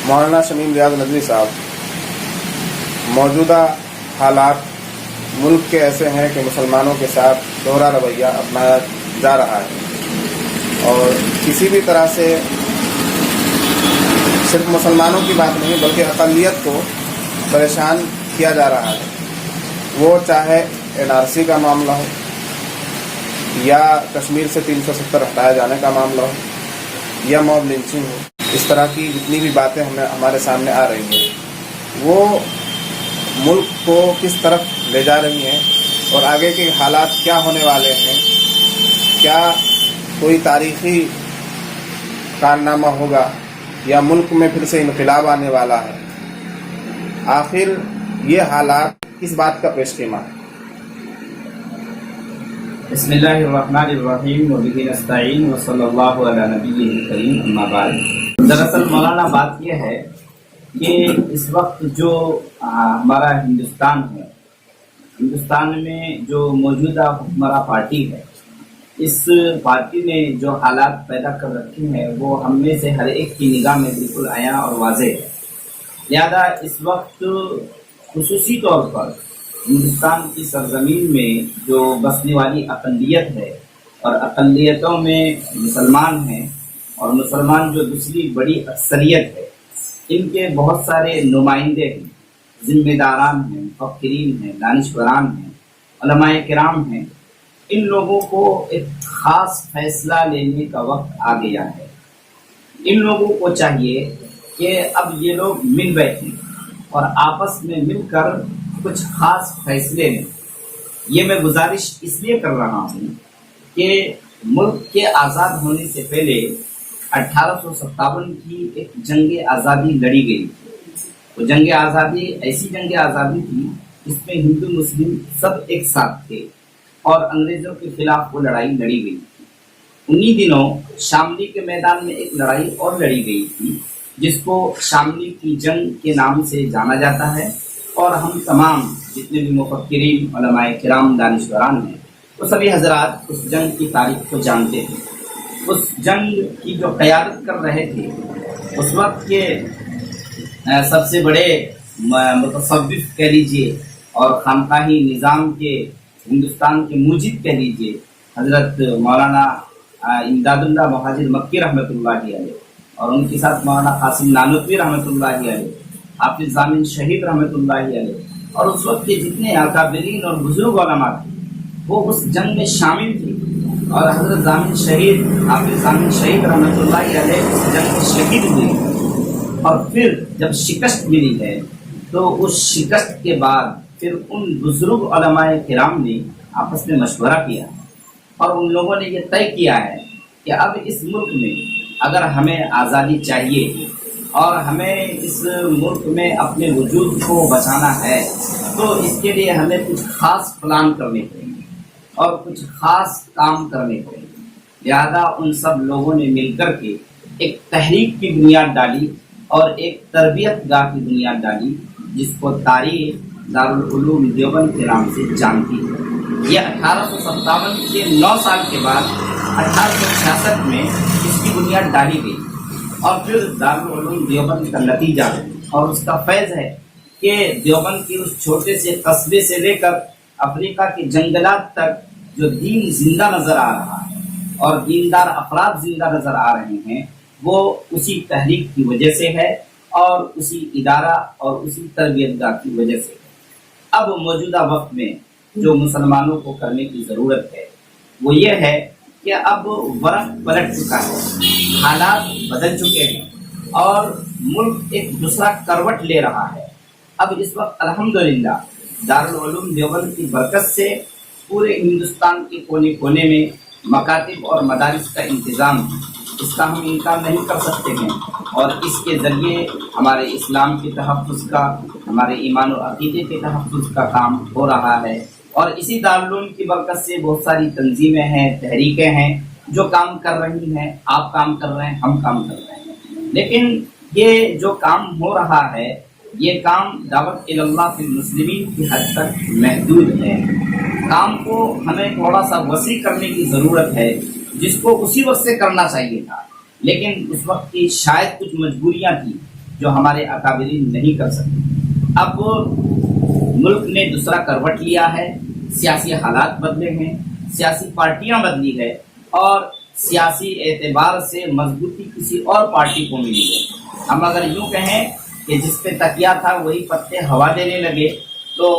مولانا شمیم ریاض ندوی صاحب، موجودہ حالات ملک کے ایسے ہیں کہ مسلمانوں کے ساتھ دوہرا رویہ اپنایا جا رہا ہے اور کسی بھی طرح سے صرف مسلمانوں کی بات نہیں بلکہ اقلیت کو پریشان کیا جا رہا ہے، وہ چاہے NRC کا معاملہ ہو یا کشمیر سے 370 ہٹائے جانے کا معاملہ ہو یا موب لنچنگ ہو۔ اس طرح کی جتنی بھی باتیں ہمارے سامنے آ رہی ہیں وہ ملک کو کس طرف لے جا رہی ہیں اور آگے کے حالات کیا ہونے والے ہیں، کیا کوئی تاریخی کارنامہ ہوگا یا ملک میں پھر سے انقلاب آنے والا ہے، آخر یہ حالات کس بات کا پیش خیمہ ہے؟ بسم اللہ الرحمن الرحیم وبہ نستعین وصلی اللہ علی نبیہ الکریم اما بعد۔ دراصل مولانا بات یہ ہے کہ اس وقت جو ہمارا ہندوستان ہے، ہندوستان میں جو موجودہ حکمراں پارٹی ہے، اس پارٹی نے جو حالات پیدا کر رکھے ہیں وہ ہم میں سے ہر ایک کی نگاہ میں بالکل عیاں اور واضح ہے۔ لہذا اس وقت خصوصی طور پر ہندوستان کی سرزمین میں جو بسنے والی اقلیت ہے اور اقلیتوں میں مسلمان ہیں اور مسلمان جو دوسری بڑی اکثریت ہے، ان کے بہت سارے نمائندے ہیں، ذمہ داران ہیں، مفکرین ہیں، دانشوران ہیں، علماء کرام ہیں۔ ان لوگوں کو ایک خاص فیصلہ لینے کا وقت آ گیا ہے۔ ان لوگوں کو چاہیے کہ اب یہ لوگ مل بیٹھیں اور آپس میں مل کر کچھ خاص فیصلے لیں۔ یہ میں گزارش اس لیے کر رہا ہوں کہ ملک کے آزاد ہونے سے پہلے 1857 کی ایک جنگ آزادی لڑی گئی تھی۔ وہ جنگ آزادی ایسی جنگ آزادی تھی جس میں ہندو مسلم سب ایک ساتھ تھے اور انگریزوں کے خلاف وہ لڑائی لڑی گئی تھی۔ انہی دنوں شاملی کے میدان میں ایک لڑائی اور لڑی گئی تھی جس کو شاملی کی جنگ کے نام سے جانا جاتا ہے، اور ہم تمام جتنے بھی مفکرین، علماء کرام، دانشوران ہیں، وہ سبھی حضرات اس جنگ کی تاریخ کو جانتے ہیں۔ اس جنگ کی جو قیادت کر رہے تھے اس وقت کے سب سے بڑے متصوف کہہ لیجیے اور خانقاہی نظام کے ہندوستان کے موجد کہہ لیجیے، حضرت مولانا امداد اللہ مہاجر مکی رحمۃ اللہ علیہ، اور ان کے ساتھ مولانا قاسم نانوتوی رحمۃ اللہ علیہ، حافظ ضامن شہید رحمۃ اللہ علیہ، اور اس وقت کے جتنے اکابرین اور بزرگ علماء تھے وہ اس جنگ میں شامل تھے، اور حضرت ضامن شہید، حافظ ضامن شہید رحمۃ اللہ علیہ اس جنگ میں شہید ہوئے۔ اور پھر جب شکست ملی ہے تو اس شکست کے بعد پھر ان بزرگ علماء کرام نے آپس میں مشورہ کیا اور ان لوگوں نے یہ طے کیا ہے کہ اب اس ملک میں اگر ہمیں آزادی چاہیے اور ہمیں اس ملک میں اپنے وجود کو بچانا ہے تو اس کے لیے ہمیں کچھ خاص پلان کرنے پڑیں گے اور کچھ خاص کام کرنے پڑیں گے۔ لہٰذا ان سب لوگوں نے مل کر کے ایک تحریک کی بنیاد ڈالی اور ایک تربیت گاہ کی بنیاد ڈالی جس کو تاریخ دارالعلوم دیوبند کے نام سے جانتی ہے۔ یہ 1857 کے 9 سال کے بعد 1866 میں اس کی بنیاد ڈالی گئی، اور پھر دارالعلوم دیوبند کا نتیجہ اور اس کا فیض ہے کہ دیوبند کے اس چھوٹے سے قصبے سے لے کر افریقہ کے جنگلات تک جو دین زندہ نظر آ رہا ہے اور دیندار افراد زندہ نظر آ رہے ہیں، وہ اسی تحریک کی وجہ سے ہے اور اسی ادارہ اور اسی تربیت گاہ کی وجہ سے ہے۔ اب موجودہ وقت میں جو مسلمانوں کو کرنے کی ضرورت ہے وہ یہ ہے کہ اب ورق پلٹ چکا ہے، حالات بدل چکے ہیں اور ملک ایک دوسرا کروٹ لے رہا ہے۔ اب اس وقت الحمدللہ دارالعلوم دیوبند کی برکت سے پورے ہندوستان کے کونے کونے میں مکاتب اور مدارس کا انتظام ہے، اس کا ہم انکار نہیں کر سکتے ہیں، اور اس کے ذریعے ہمارے اسلام کے تحفظ کا، ہمارے ایمان و عقیدے کے تحفظ کا کام ہو رہا ہے۔ اور اسی دارالعلوم کی برکت سے بہت ساری تنظیمیں ہیں، تحریکیں ہیں جو کام کر رہی ہیں، آپ کام کر رہے ہیں، ہم کام کر رہے ہیں، لیکن یہ جو کام ہو رہا ہے یہ کام دعوت اللہ فی المسلمین کی حد تک محدود ہے۔ کام کو ہمیں تھوڑا سا وسیع کرنے کی ضرورت ہے، جس کو اسی وقت سے کرنا چاہیے تھا، لیکن اس وقت کی شاید کچھ مجبوریاں تھیں جو ہمارے اکابرین نہیں کر سکتے۔ اب ملک نے دوسرا کروٹ لیا ہے، سیاسی حالات بدلے ہیں، سیاسی پارٹیاں بدلی ہے، اور سیاسی اعتبار سے مضبوطی کسی اور پارٹی کو ملی ہے۔ ہم اگر یوں کہیں کہ جس پہ تکیہ تھا وہی پتے ہوا دینے لگے، تو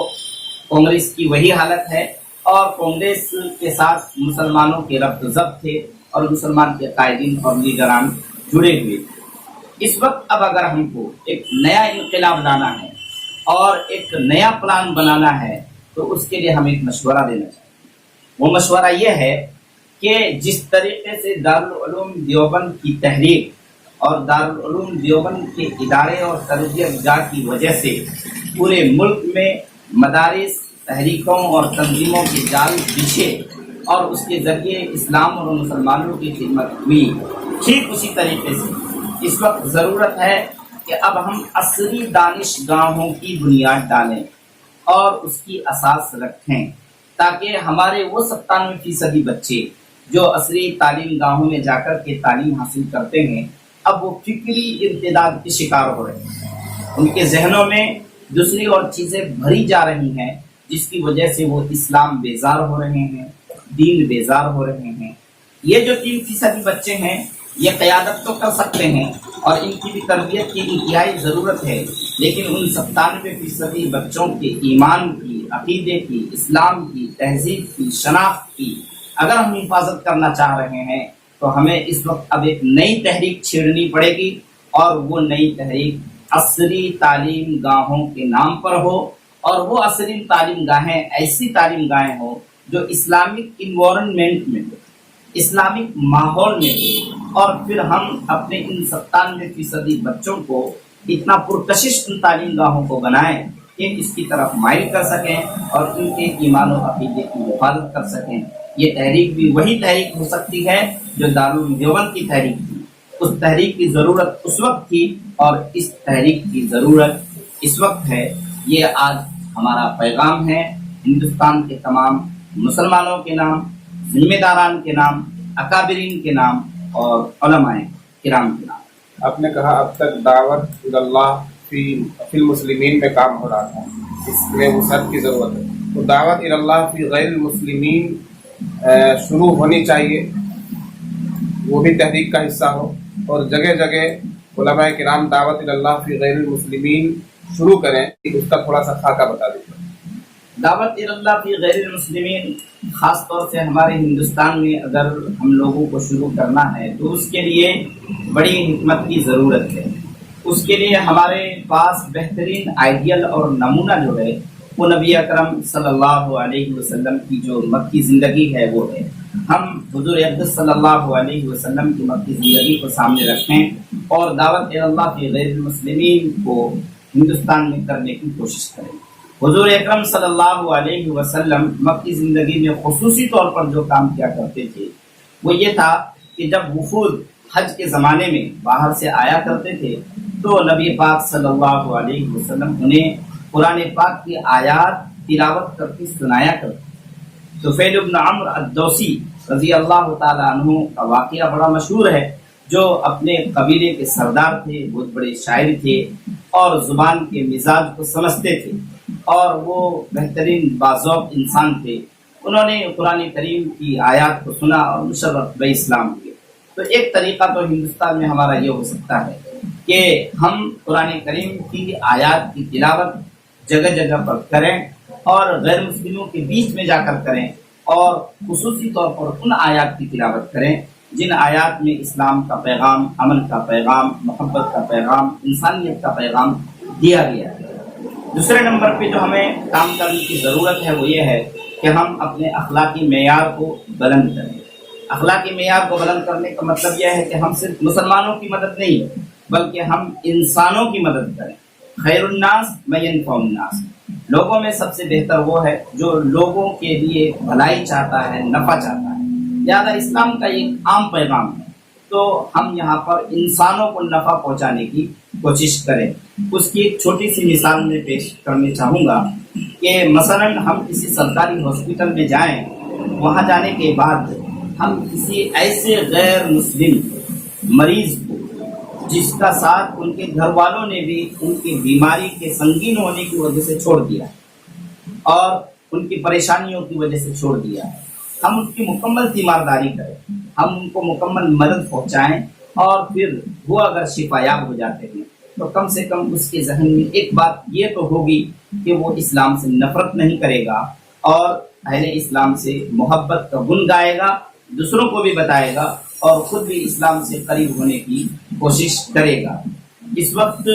کانگریس کی وہی حالت ہے، اور کانگریس کے ساتھ مسلمانوں کے ربط و ضبط تھے اور مسلمان کے قائدین اور لیڈران جڑے ہوئے تھے۔ اس وقت اب اگر ہم کو ایک نیا انقلاب لانا ہے اور ایک نیا پلان بنانا ہے تو اس کے لیے ہم ایک مشورہ دینا چاہتے ہیں۔ وہ مشورہ یہ ہے کہ جس طریقے سے دارالعلوم دیوبند کی تحریک اور دارالعلوم دیوبند کے ادارے اور تربیت گاہ کی وجہ سے پورے ملک میں مدارس، تحریکوں اور تنظیموں کے جال بچھے اور اس کے ذریعے اسلام اور مسلمانوں کی خدمت ہوئی، ٹھیک اسی طریقے سے اس وقت ضرورت ہے کہ اب ہم عصری دانش گاہوں کی بنیاد ڈالیں اور اس کی اساس رکھیں، تاکہ ہمارے وہ 97% بچے جو عصری تعلیم گاہوں میں جا کر کے تعلیم حاصل کرتے ہیں اب وہ فکری ارتداد کے شکار ہو رہے ہیں۔ ان کے ذہنوں میں دوسری اور چیزیں بھری جا رہی ہیں، جس کی وجہ سے وہ اسلام بیزار ہو رہے ہیں، دین بیزار ہو رہے ہیں۔ یہ جو 3% بچے ہیں یہ قیادت تو کر سکتے ہیں اور ان کی بھی تربیت کی انتہائی ضرورت ہے، لیکن ان 97% بچوں کے ایمان کی، عقیدے کی، اسلام کی، تہذیب کی، شناخت کی اگر ہم حفاظت کرنا چاہ رہے ہیں تو ہمیں اس وقت اب ایک نئی تحریک چھیڑنی پڑے گی، اور وہ نئی تحریک عصری تعلیم گاہوں کے نام پر ہو، اور وہ عصری تعلیم گاہیں ایسی تعلیم گاہیں ہوں جو اسلامک انوائرنمنٹ میں ہو، اسلامک ماحول میں ہو، اور پھر ہم اپنے ان 97% بچوں کو اتنا پرکشش ان تعلیم گاہوں کو بنائیں کہ اس کی طرف مائل کر سکیں اور ان کے ایمان و عقیدے کی حفاظت کر سکیں۔ یہ تحریک بھی وہی تحریک ہو سکتی ہے جو دارالعلوم دیوبند کی تحریک تھی۔ اس تحریک کی ضرورت اس وقت تھی اور اس تحریک کی ضرورت اس وقت ہے۔ یہ آج ہمارا پیغام ہے ہندوستان کے تمام مسلمانوں کے نام، ذمہ داران کے نام، اکابرین کے نام اور علماء کرام کے نام۔ آپ نے کہا اب تک دعوت اللہ فی المسلمین میں کام ہو رہا تھا، اس میں وسعت کی ضرورت ہے، تو دعوت اللہ فی غیر المسلمین شروع ہونی چاہیے، وہ بھی تحریک کا حصہ ہو، اور جگہ جگہ علماء کرام دعوت اللہ فی غیر المسلمین شروع کریں۔ اس کا تھوڑا سا خاکہ بتا دیجیے۔ دعوت اللہ فی غیر المسلمین خاص طور سے ہمارے ہندوستان میں اگر ہم لوگوں کو شروع کرنا ہے تو اس کے لیے بڑی حکمت کی ضرورت ہے۔ اس کے لیے ہمارے پاس بہترین آئیڈیل اور نمونہ جو ہے وہ نبی اکرم صلی اللہ علیہ وسلم کی جو مکی زندگی ہے وہ ہے۔ ہم حضور اقدس صلی اللہ علیہ وسلم کی مکی زندگی کو سامنے رکھیں اور دعوت اللہ فی غیر المسلمین کو ہندوستان میں کرنے کی کوشش کریں۔ حضور اکرم صلی اللہ علیہ وسلم مکی زندگی میں خصوصی طور پر جو کام کیا کرتے تھے وہ یہ تھا کہ جب وفود حج کے زمانے میں باہر سے آیا کرتے تھے تو نبی پاک صلی اللہ علیہ وسلم انہیں قرآن پاک کی آیات تلاوت کر کے سنایا کرتے۔ طفیل بن عمرو الدوسی رضی اللہ تعالیٰ عنہ کا واقعہ بڑا مشہور ہے، جو اپنے قبیلے کے سردار تھے، بہت بڑے شاعر تھے اور زبان کے مزاج کو سمجھتے تھے، اور وہ بہترین باذوق انسان تھے۔ انہوں نے قرآن کریم کی آیات کو سنا اور مشرف بے اسلام کیے۔ تو ایک طریقہ تو ہندوستان میں ہمارا یہ ہو سکتا ہے کہ ہم قرآن کریم کی آیات کی تلاوت جگہ جگہ پر کریں اور غیر مسلموں کے بیچ میں جا کر کریں، اور خصوصی طور پر ان آیات کی تلاوت کریں جن آیات میں اسلام کا پیغام، امن کا پیغام، محبت کا پیغام، انسانیت کا پیغام دیا گیا ہے۔ دوسرے نمبر پہ جو ہمیں کام کرنے کی ضرورت ہے وہ یہ ہے کہ ہم اپنے اخلاقی معیار کو بلند کریں۔ اخلاقی معیار کو بلند کرنے کا مطلب یہ ہے کہ ہم صرف مسلمانوں کی مدد نہیں بلکہ ہم انسانوں کی مدد کریں۔ خیر الناس من ينفع الناس، لوگوں میں سب سے بہتر وہ ہے جو لوگوں کے لیے بھلائی چاہتا ہے، نفع چاہتا ہے۔ لہٰذا اسلام کا ایک عام پیغام ہے، تو ہم یہاں پر انسانوں کو نفع پہنچانے کی کوشش کریں۔ اس کی ایک چھوٹی سی مثال میں پیش کرنا چاہوں گا کہ مثلا ہم کسی سرکاری ہاسپٹل میں جائیں، وہاں جانے کے بعد ہم کسی ایسے غیر مسلم مریض کو جس کا ساتھ ان کے گھر والوں نے بھی ان کی بیماری کے سنگین ہونے کی وجہ سے چھوڑ دیا اور ان کی پریشانیوں کی وجہ سے چھوڑ دیا ہے. ہم ان کی مکمل تیمارداری کریں, ہم ان کو مکمل مدد پہنچائیں, اور پھر وہ اگر شفا یاب ہو جاتے ہیں تو کم سے کم اس کے ذہن میں ایک بات یہ تو ہوگی کہ وہ اسلام سے نفرت نہیں کرے گا اور اہل اسلام سے محبت کا گن گائے گا, دوسروں کو بھی بتائے گا اور خود بھی اسلام سے قریب ہونے کی کوشش کرے گا. اس وقت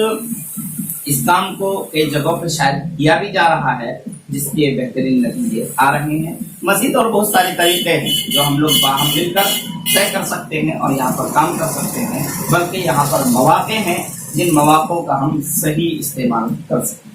اسلام کو کئی جگہوں پہ شاید کیا بھی جا رہا ہے جس کے بہترین نتیجے آ رہے ہیں. مزید اور بہت سارے طریقے ہیں جو ہم لوگ باہم مل کر طے کر سکتے ہیں اور یہاں پر کام کر سکتے ہیں, بلکہ یہاں پر مواقع ہیں جن مواقعوں کا ہم صحیح استعمال کر سکتے ہیں.